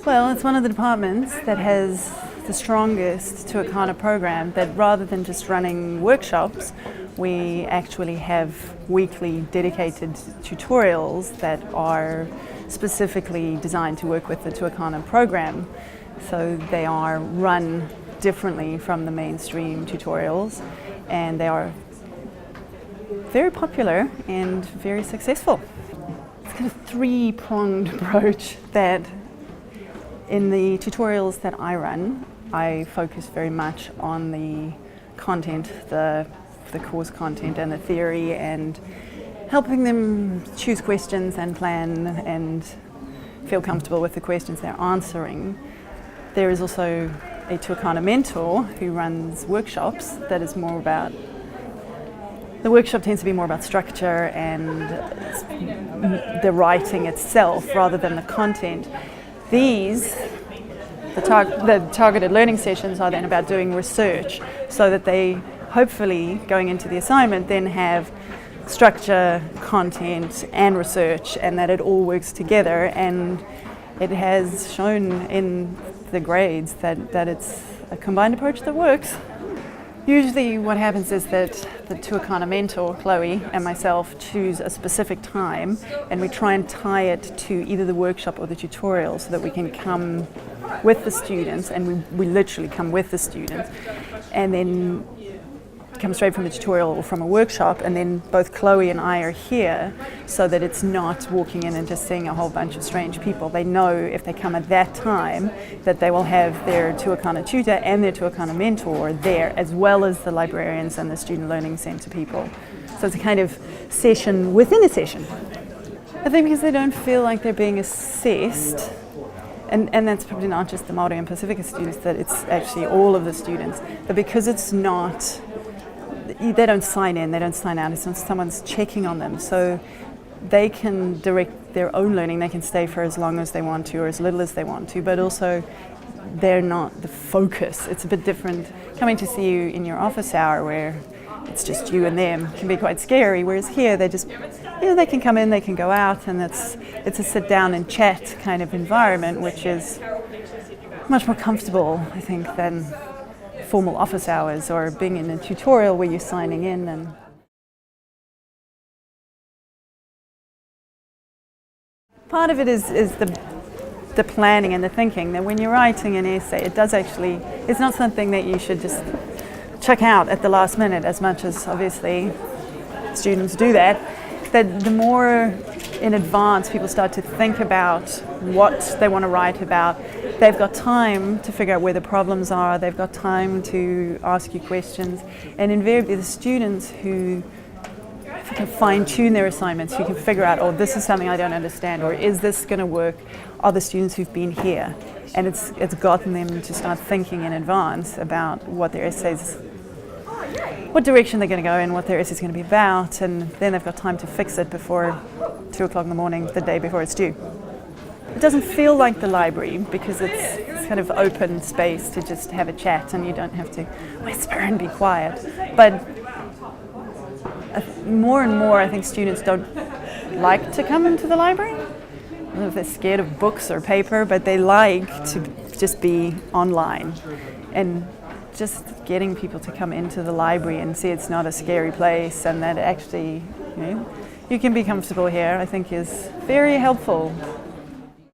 Well, it's one of the departments that has the strongest Tutor program, that rather than just running workshops, we actually have weekly dedicated tutorials that are specifically designed to work with the Tutor program. So they are run differently from the mainstream tutorials, and they are very popular and very successful. It's kind of a three-pronged approach that in the tutorials that I run, I focus very much on the content, the course content and the theory, and helping them choose questions and plan and feel comfortable with the questions they're answering. There is also a Tutor mentor who runs workshops that is more about, the workshop tends to be more about structure and the writing itself rather than the content. These, the targeted learning sessions, are then about doing research so that they hopefully, going into the assignment, then have structure, content and research, and that it all works together. And it has shown in the grades that it's a combined approach that works. Usually what happens is that the Tutor mentor, Chloe, and myself choose a specific time, and we try and tie it to either the workshop or the tutorial so that we can come with the students, and we literally come with the students, and then come straight from the tutorial or from a workshop, and then both Chloe and I are here so that it's not walking in and just seeing a whole bunch of strange people. They know if they come at that time that they will have their Tutor tutor and their Tutor mentor there, as well as the librarians and the student learning centre people. So it's a kind of session within a session. I think because they don't feel like they're being assessed, and that's probably not just the Māori and Pasifika students, that it's actually all of the students, but because it's not, they don't sign in, they don't sign out, it's not someone's checking on them, so they can direct their own learning. They can stay for as long as they want to or as little as they want to, but also they're not the focus. It's a bit different coming to see you in your office hour where it's just you and them. It can be quite scary, whereas here they just, they can come in, they can go out, and it's a sit down and chat kind of environment, which is much more comfortable, I think, than formal office hours or being in a tutorial where you're signing in. And part of it is the planning and the thinking, that when you're writing an essay, it's not something that you should just check out at the last minute, as much as obviously students do that the more in advance people start to think about what they want to write about, they've got time to figure out where the problems are, they've got time to ask you questions, and invariably the students who can fine-tune their assignments, who can figure out, oh, this is something I don't understand, or is this going to work, are the students who've been here. And it's gotten them to start thinking in advance about what their essays, what direction they're going to go in, what their essay is going to be about, and then they've got time to fix it before 2 o'clock in the morning, the day before it's due. It doesn't feel like the library because it's kind of open space to just have a chat and you don't have to whisper and be quiet. But more and more I think students don't like to come into the library. I don't know if they're scared of books or paper, but they like to just be online. And just getting people to come into the library and see it's not a scary place and that actually you can be comfortable here, I think is very helpful.